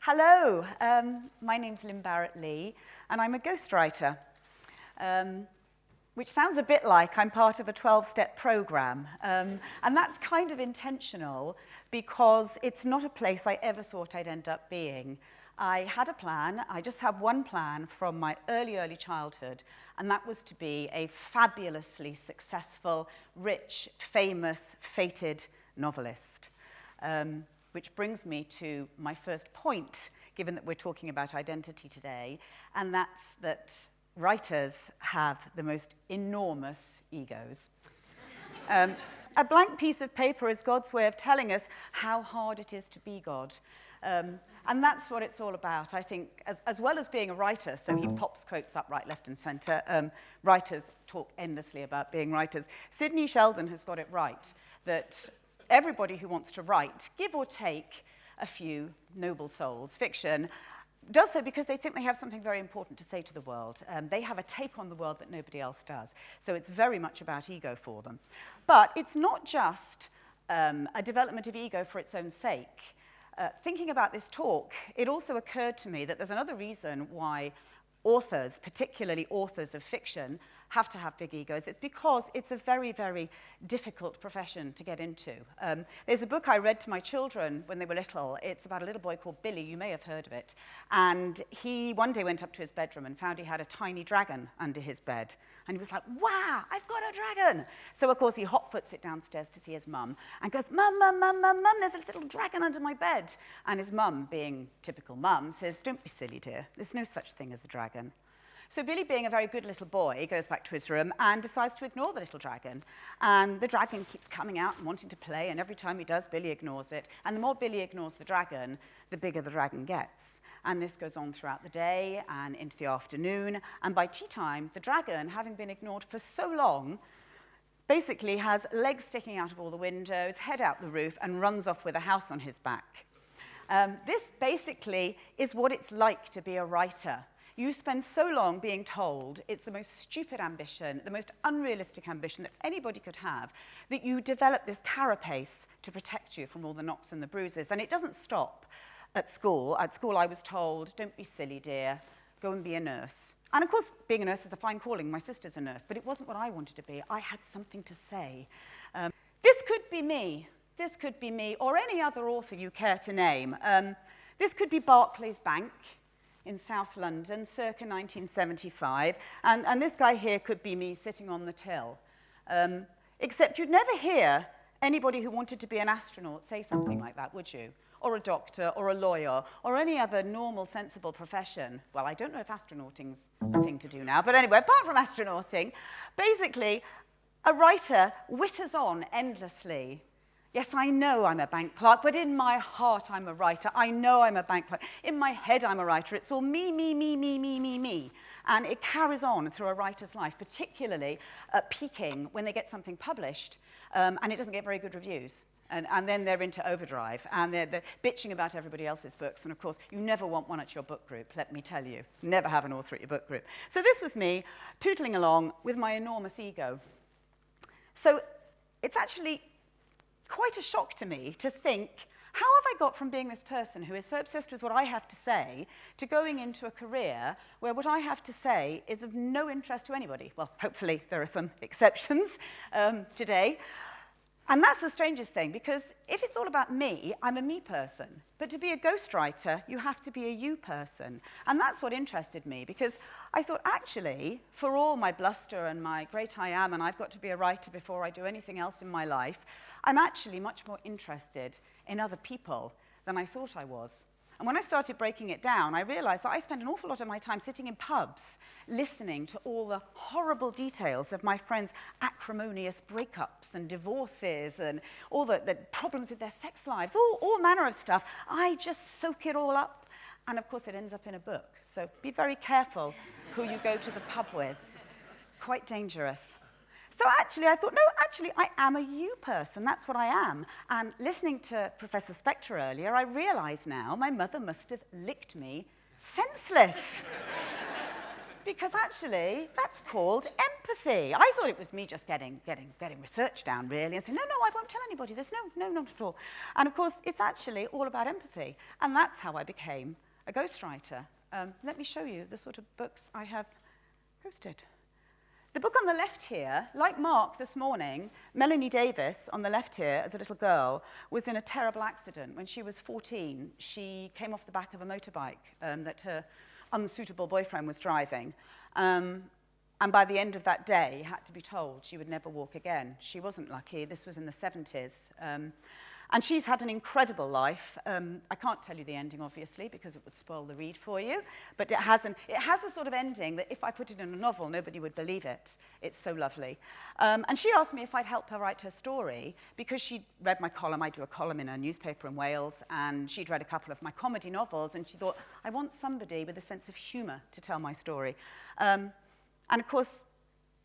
Hello, my name's Lynne Barrett-Lee, and I'm a ghostwriter, which sounds a bit like I'm part of a 12-step program. And that's kind of intentional because it's not a place I ever thought I'd end up being. I had a plan. I just had one plan from my early childhood, and that was to be a fabulously successful, rich, famous, fated novelist. Which brings me to my first point, given that we're talking about identity today, and that's that writers have the most enormous egos. A blank piece of paper is God's way of telling us how hard it is to be God. And that's what it's all about, I think, as well as being a writer, so he pops quotes up right, left, and center. Writers talk endlessly about being writers. Sidney Sheldon has got it right, that everybody who wants to write, give or take a few noble souls, fiction, does so because they think they have something very important to say to the world. They have a take on the world that nobody else does. So it's very much about ego for them. But it's not just a development of ego for its own sake. Thinking about this talk, it also occurred to me that there's another reason why authors, particularly authors of fiction, have to have big egos. It's because it's a very, very difficult profession to get into. There's a book I read to my children when they were little. It's about a little boy called Billy. You may have heard of it. And he one day went up to his bedroom and found he had a tiny dragon under his bed. And he was like, wow, I've got a dragon. So, of course, he hot-foots it downstairs to see his mum and goes, Mum, Mum, Mum, Mum, Mum, there's a little dragon under my bed. And his mum, being typical mum, says, don't be silly, dear. There's no such thing as a dragon. So Billy, being a very good little boy, goes back to his room and decides to ignore the little dragon. And the dragon keeps coming out and wanting to play, and every time he does, Billy ignores it. And the more Billy ignores the dragon, the bigger the dragon gets. And this goes on throughout the day and into the afternoon. And by tea time, the dragon, having been ignored for so long, basically has legs sticking out of all the windows, head out the roof, and runs off with a house on his back. This basically is what it's like to be a writer. You spend so long being told it's the most stupid ambition, the most unrealistic ambition that anybody could have, that you develop this carapace to protect you from all the knocks and the bruises. And it doesn't stop at school. At school, I was told, don't be silly, dear, go and be a nurse. And of course, being a nurse is a fine calling. My sister's a nurse, but it wasn't what I wanted to be. I had something to say. This could be me. This could be me, or any other author you care to name. This could be Barclays Bank in South London, circa 1975, and this guy here could be me sitting on the till. Except you'd never hear anybody who wanted to be an astronaut say something like that, would you? Or a doctor, or a lawyer, or any other normal, sensible profession. Well, I don't know if astronauting's a thing to do now, but anyway, apart from astronauting, basically, a writer witters on endlessly. Yes, I know I'm a bank clerk, but in my heart I'm a writer. I know I'm a bank clerk. In my head I'm a writer. It's all me, me, me, me, me, me, me. And it carries on through a writer's life, particularly peaking when they get something published and it doesn't get very good reviews. And then they're into overdrive, and they're bitching about everybody else's books. And of course, you never want one at your book group, let me tell you. Never have an author at your book group. So this was me tootling along with my enormous ego. So it's actually quite a shock to me to think, how have I got from being this person who is so obsessed with what I have to say to going into a career where what I have to say is of no interest to anybody? Well, hopefully there are some exceptions today. And that's the strangest thing, because if it's all about me, I'm a me person. But to be a ghostwriter, you have to be a you person. And that's what interested me, because I thought, actually, for all my bluster and my great I am, and I've got to be a writer before I do anything else in my life, I'm actually much more interested in other people than I thought I was. And when I started breaking it down, I realized that I spent an awful lot of my time sitting in pubs, listening to all the horrible details of my friends' acrimonious breakups and divorces and all the problems with their sex lives, all manner of stuff. I just soak it all up. And of course, it ends up in a book. So be very careful who you go to the pub with. Quite dangerous. So actually, I thought, no, actually, I am a you person. That's what I am. And listening to Professor Spector earlier, I realize now my mother must have licked me senseless. Because actually, that's called empathy. I thought it was me just getting research down, really, and saying, no, I won't tell anybody. There's no, not at all. And of course, it's actually all about empathy. And that's how I became a ghostwriter. Let me show you the sort of books I have ghosted. The book on the left here, like Mark this morning, Melanie Davis on the left here as a little girl was in a terrible accident. When she was 14, she came off the back of a motorbike that her unsuitable boyfriend was driving. And by the end of that day, had to be told she would never walk again. She wasn't lucky. This was in the 70s. And she's had an incredible life. I can't tell you the ending, obviously, because it would spoil the read for you. But it has a sort of ending that if I put it in a novel, nobody would believe it. It's so lovely. And she asked me if I'd help her write her story, because she'd read my column. I do a column in a newspaper in Wales, and she'd read a couple of my comedy novels, and she thought, I want somebody with a sense of humour to tell my story. And of course,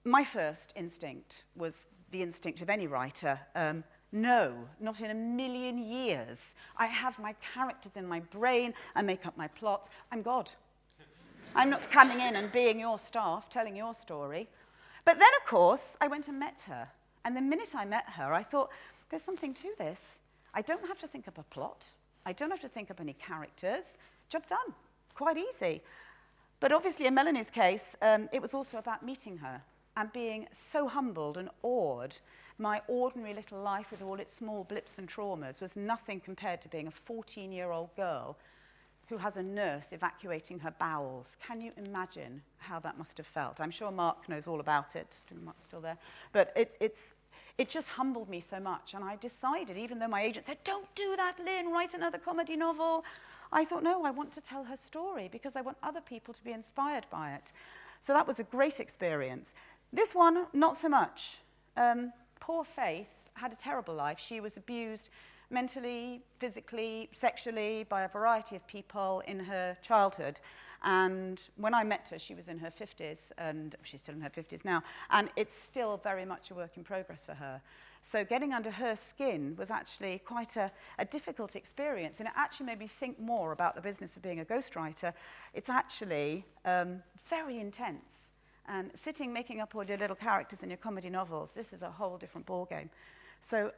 my first instinct was the instinct of any writer. No, not in a million years. I have my characters in my brain, I make up my plots. I'm God. I'm not coming in and being your staff, telling your story. But then, of course, I went and met her. And the minute I met her, I thought, there's something to this. I don't have to think up a plot. I don't have to think up any characters. Job done. Quite easy. But obviously, in Melanie's case, it was also about meeting her and being so humbled and awed. My ordinary little life with all its small blips and traumas was nothing compared to being a 14-year-old girl who has a nurse evacuating her bowels. Can you imagine how that must have felt? I'm sure Mark knows all about it. Mark's still there. But it just humbled me so much. And I decided, even though my agent said, don't do that, Lynne, write another comedy novel, I thought, no, I want to tell her story because I want other people to be inspired by it. So that was a great experience. This one, not so much. Poor Faith had a terrible life. She was abused mentally, physically, sexually by a variety of people in her childhood. And when I met her, she was in her 50s, and she's still in her 50s now, and it's still very much a work in progress for her. So getting under her skin was actually quite a difficult experience, and it actually made me think more about the business of being a ghostwriter. It's actually very intense. And sitting, making up all your little characters in your comedy novels, this is a whole different ballgame. So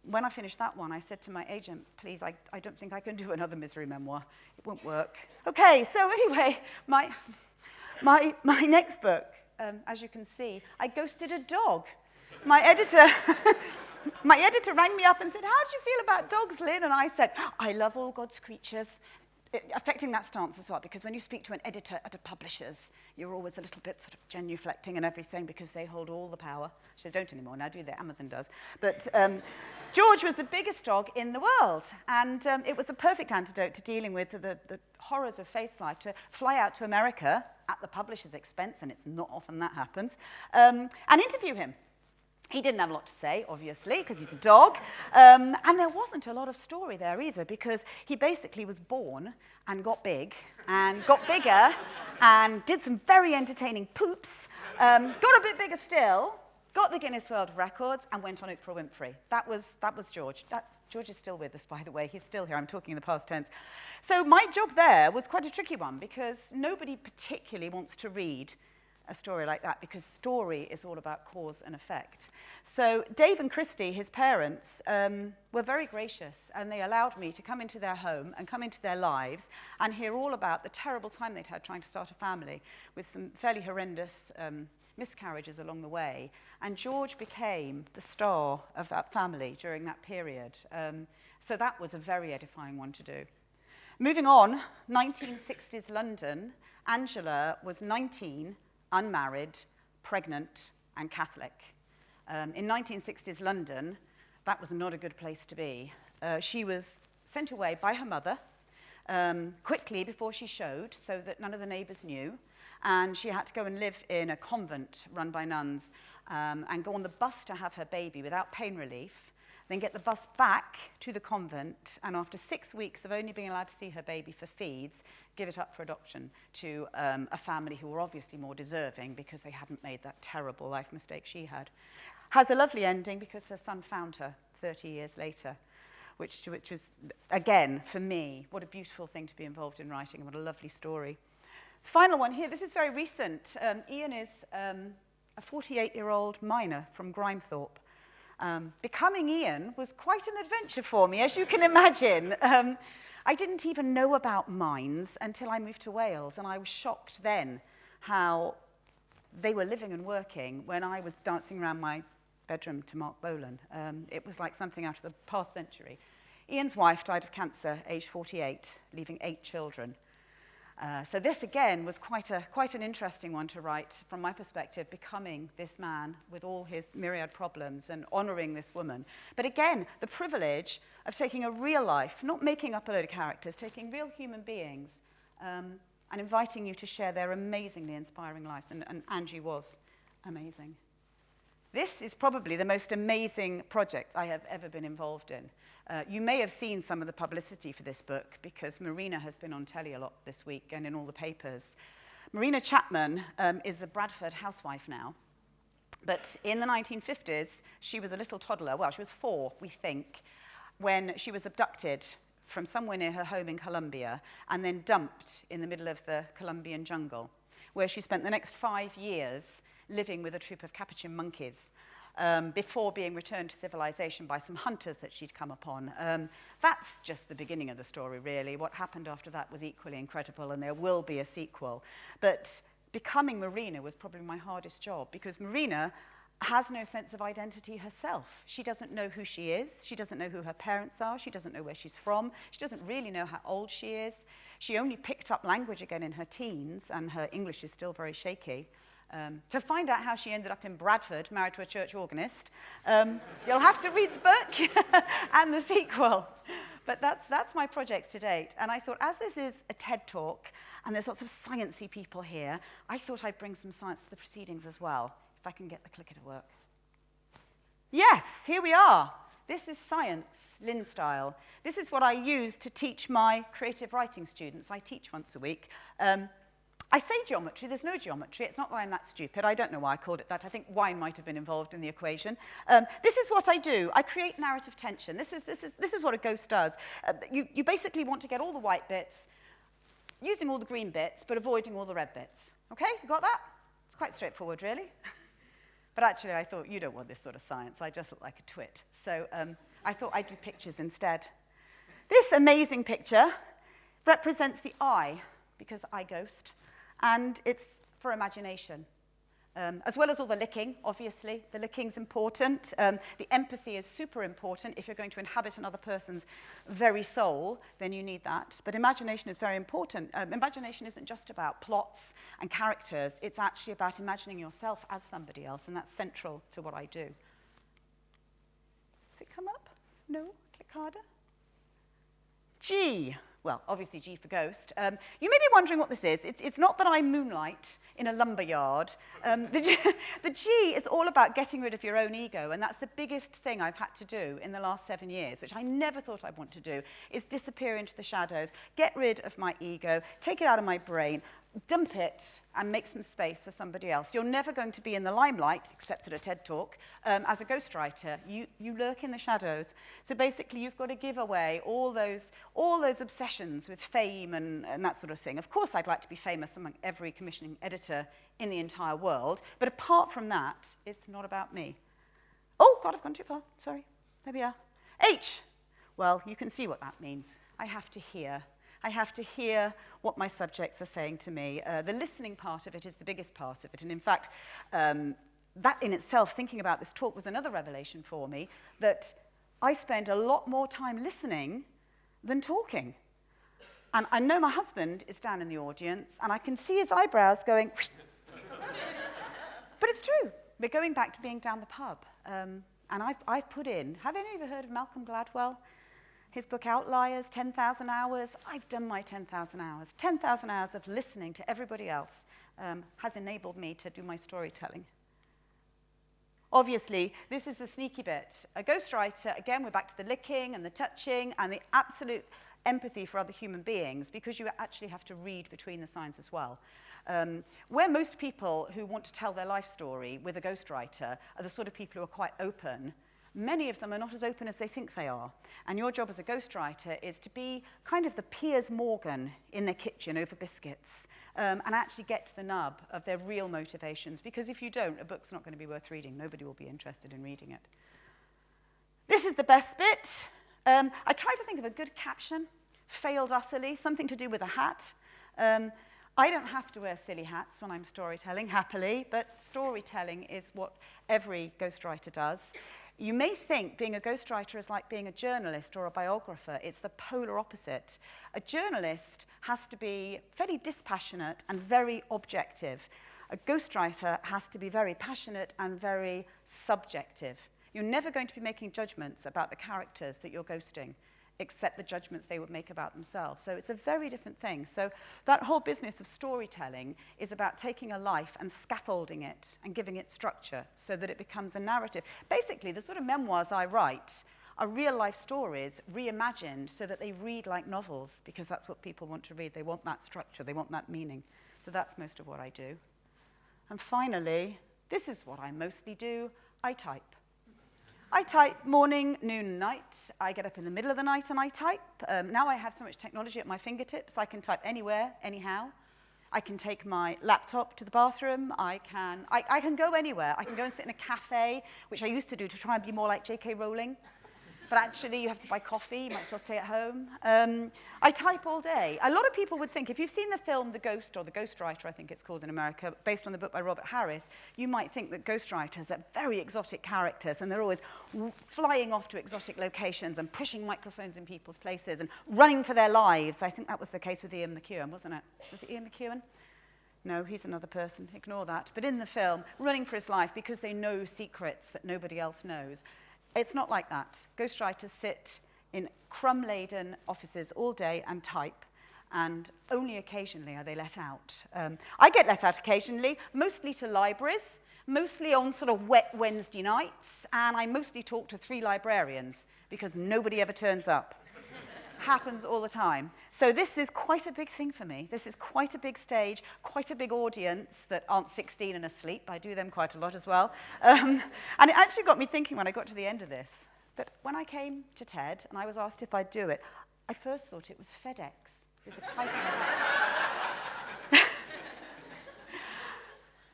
when I finished that one, I said to my agent, please, I don't think I can do another misery memoir. It won't work. Okay, so anyway, my next book, as you can see, I ghosted a dog. My editor rang me up and said, how do you feel about dogs, Lynne? And I said, I love all God's creatures. Affecting that stance as well, because when you speak to an editor at a publisher's, you're always a little bit sort of genuflecting and everything because they hold all the power. They don't anymore, now do they? Amazon does. But George was the biggest dog in the world, and it was the perfect antidote to dealing with the horrors of Faith's life, to fly out to America at the publisher's expense, and it's not often that happens, and interview him. He didn't have a lot to say, obviously, because he's a dog. And there wasn't a lot of story there either, because he basically was born and got big and got bigger and did some very entertaining poops, got a bit bigger still, got the Guinness World Records, and went on Oprah Winfrey. That was George. George is still with us, by the way. He's still here. I'm talking in the past tense. So my job there was quite a tricky one, because nobody particularly wants to read a story like that, because story is all about cause and effect. So Dave and Christy, his parents, were very gracious, and they allowed me to come into their home and come into their lives and hear all about the terrible time they'd had trying to start a family, with some fairly horrendous miscarriages along the way. And George became the star of that family during that period. So that was a very edifying one to do. Moving on, 1960s London, Angela was 19, unmarried, pregnant, and Catholic. In 1960s London, that was not a good place to be. She was sent away by her mother quickly before she showed, so that none of the neighbours knew. And she had to go and live in a convent run by nuns and go on the bus to have her baby without pain relief, then get the bus back to the convent, and after 6 weeks of only being allowed to see her baby for feeds, give it up for adoption to a family who were obviously more deserving because they hadn't made that terrible life mistake she had. Has a lovely ending because her son found her 30 years later, which was, again, for me, what a beautiful thing to be involved in writing, and what a lovely story. Final one here, this is very recent. Ian is a 48-year-old miner from Grimethorpe. Becoming Ian was quite an adventure for me, as you can imagine. I didn't even know about mines until I moved to Wales, and I was shocked then how they were living and working when I was dancing around my bedroom to Mark Bolan. It was like something out of the past century. Ian's wife died of cancer, aged 48, leaving 8 children. So this, again, was quite an interesting one to write from my perspective, becoming this man with all his myriad problems and honouring this woman. But again, the privilege of taking a real life, not making up a load of characters, taking real human beings and inviting you to share their amazingly inspiring lives. And Angie was amazing. This is probably the most amazing project I have ever been involved in. You may have seen some of the publicity for this book because Morena has been on telly a lot this week and in all the papers. Morena Chapman is a Bradford housewife now, but in the 1950s, she was a little toddler. Well, she was 4, we think, when she was abducted from somewhere near her home in Colombia and then dumped in the middle of the Columbian jungle, where she spent the next 5 years living with a troop of Capuchin monkeys before being returned to civilization by some hunters that she'd come upon. That's just the beginning of the story, really. What happened after that was equally incredible, and there will be a sequel. But becoming Morena was probably my hardest job, because Morena has no sense of identity herself. She doesn't know who she is. She doesn't know who her parents are. She doesn't know where she's from. She doesn't really know how old she is. She only picked up language again in her teens, and her English is still very shaky. To find out how she ended up in Bradford, married to a church organist, you'll have to read the book and the sequel. But that's my projects to date. And I thought, as this is a TED Talk, and there's lots of sciencey people here, I thought I'd bring some science to the proceedings as well, if I can get the clicker to work. Yes, here we are. This is science, Lynne style. This is what I use to teach my creative writing students. I teach once a week. I say geometry, there's no geometry. It's not that I'm that stupid. I don't know why I called it that. I think wine might have been involved in the equation. This is what I do. I create narrative tension. This is what a ghost does. You basically want to get all the white bits, using all the green bits, but avoiding all the red bits. Okay, you got that? It's quite straightforward, really. But actually, I thought, you don't want this sort of science. I just look like a twit. So I thought I'd do pictures instead. This amazing picture represents the eye, because I ghost. And it's for imagination, as well as all the licking, obviously. The licking's important. The empathy is super important. If you're going to inhabit another person's very soul, then you need that. But imagination is very important. Imagination isn't just about plots and characters. It's actually about imagining yourself as somebody else, and that's central to what I do. Does it come up? No? Click harder. G. Well, obviously G for ghost. You may be wondering what this is. It's not that I moonlight in a lumber yard. The G is all about getting rid of your own ego, and that's the biggest thing I've had to do in the last 7 years, which I never thought I'd want to do, is disappear into the shadows, get rid of my ego, take it out of my brain, dump it, and make some space for somebody else. You're never going to be in the limelight, except at a TED Talk, as a ghostwriter. You lurk in the shadows. So basically, you've got to give away all those obsessions with fame and that sort of thing. Of course, I'd like to be famous among every commissioning editor in the entire world, but apart from that, it's not about me. Oh, God, I've gone too far. Sorry. There we are. H. Well, you can see what that means. I have to hear. I have to hear what my subjects are saying to me. The listening part of it is the biggest part of it. And in fact, that in itself, thinking about this talk, was another revelation for me, that I spend a lot more time listening than talking. And I know my husband is down in the audience, and I can see his eyebrows going... But it's true. We're going back to being down the pub. And I've put in... Have any of you heard of Malcolm Gladwell? His book Outliers, 10,000 hours. I've done my 10,000 hours. 10,000 hours of listening to everybody else has enabled me to do my storytelling. Obviously, this is the sneaky bit. A ghostwriter, again, we're back to the licking and the touching and the absolute empathy for other human beings, because you actually have to read between the signs as well. Where most people who want to tell their life story with a ghostwriter are the sort of people who are quite open, Many of them are not as open as they think they are. And your job as a ghostwriter is to be kind of the Piers Morgan in their kitchen over biscuits, and actually get to the nub of their real motivations. Because if you don't, a book's not going to be worth reading. Nobody will be interested in reading it. This is the best bit. I tried to think of a good caption. Failed utterly. Something to do with a hat. I don't have to wear silly hats when I'm storytelling, happily, but storytelling is what every ghostwriter does. You may think being a ghostwriter is like being a journalist or a biographer. It's the polar opposite. A journalist has to be fairly dispassionate and very objective. A ghostwriter has to be very passionate and very subjective. You're never going to be making judgments about the characters that you're ghosting, except the judgments they would make about themselves. So it's a very different thing. So that whole business of storytelling is about taking a life and scaffolding it and giving it structure so that it becomes a narrative. Basically, the sort of memoirs I write are real-life stories reimagined so that they read like novels, because that's what people want to read. They want that structure. They want that meaning. So that's most of what I do. And finally, this is what I mostly do. I type. I type morning, noon, and night. I get up in the middle of the night and I type. Now I have so much technology at my fingertips, I can type anywhere, anyhow. I can take my laptop to the bathroom. I can go anywhere. I can go and sit in a cafe, which I used to do to try and be more like J.K. Rowling. But actually, you have to buy coffee. You might as well stay at home. I type all day. A lot of people would think, if you've seen the film The Ghost, or The Ghostwriter, I think it's called in America, based on the book by Robert Harris, you might think that ghostwriters are very exotic characters, and they're always flying off to exotic locations and pushing microphones in people's places and running for their lives. I think that was the case with Ian McEwan, wasn't it? Was it Ian McEwan? No, he's another person. Ignore that. But in the film, running for his life because they know secrets that nobody else knows. It's not like that. Ghostwriters sit in crumb-laden offices all day and type, and only occasionally are they let out. I get let out occasionally, mostly to libraries, mostly on sort of wet Wednesday nights, and I mostly talk to 3 librarians, because nobody ever turns up. Happens all the time. So this is quite a big thing for me. This is quite a big stage, quite a big audience that aren't 16 and asleep. I do them quite a lot as well. And it actually got me thinking when I got to the end of this, that when I came to TED and I was asked if I'd do it, I first thought it was FedEx with the typing.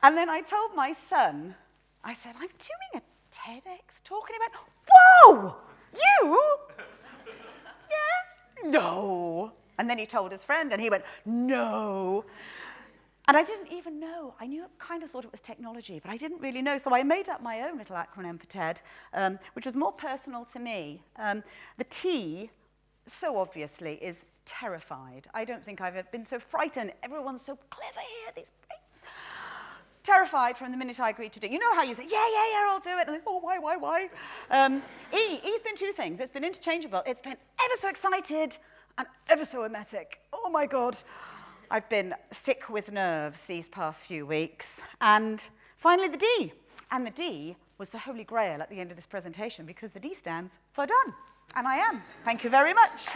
And then I told my son, I said, I'm doing a TEDx talking about, whoa, you? No. And then he told his friend, and he went, no. And I didn't even know. I kind of thought it was technology, but I didn't really know. So I made up my own little acronym for TED, which was more personal to me. The T, so obviously, is terrified. I don't think I've ever been so frightened. Everyone's so clever here, these brains. Terrified from the minute I agreed to do it. You know how you say, yeah, I'll do it. And then, oh, why? E's been 2 things. It's been interchangeable. It's been ever so excited and ever so emetic. Oh, my God. I've been sick with nerves these past few weeks. And finally, the D. And the D was the holy grail at the end of this presentation, because the D stands for done. And I am. Thank you very much.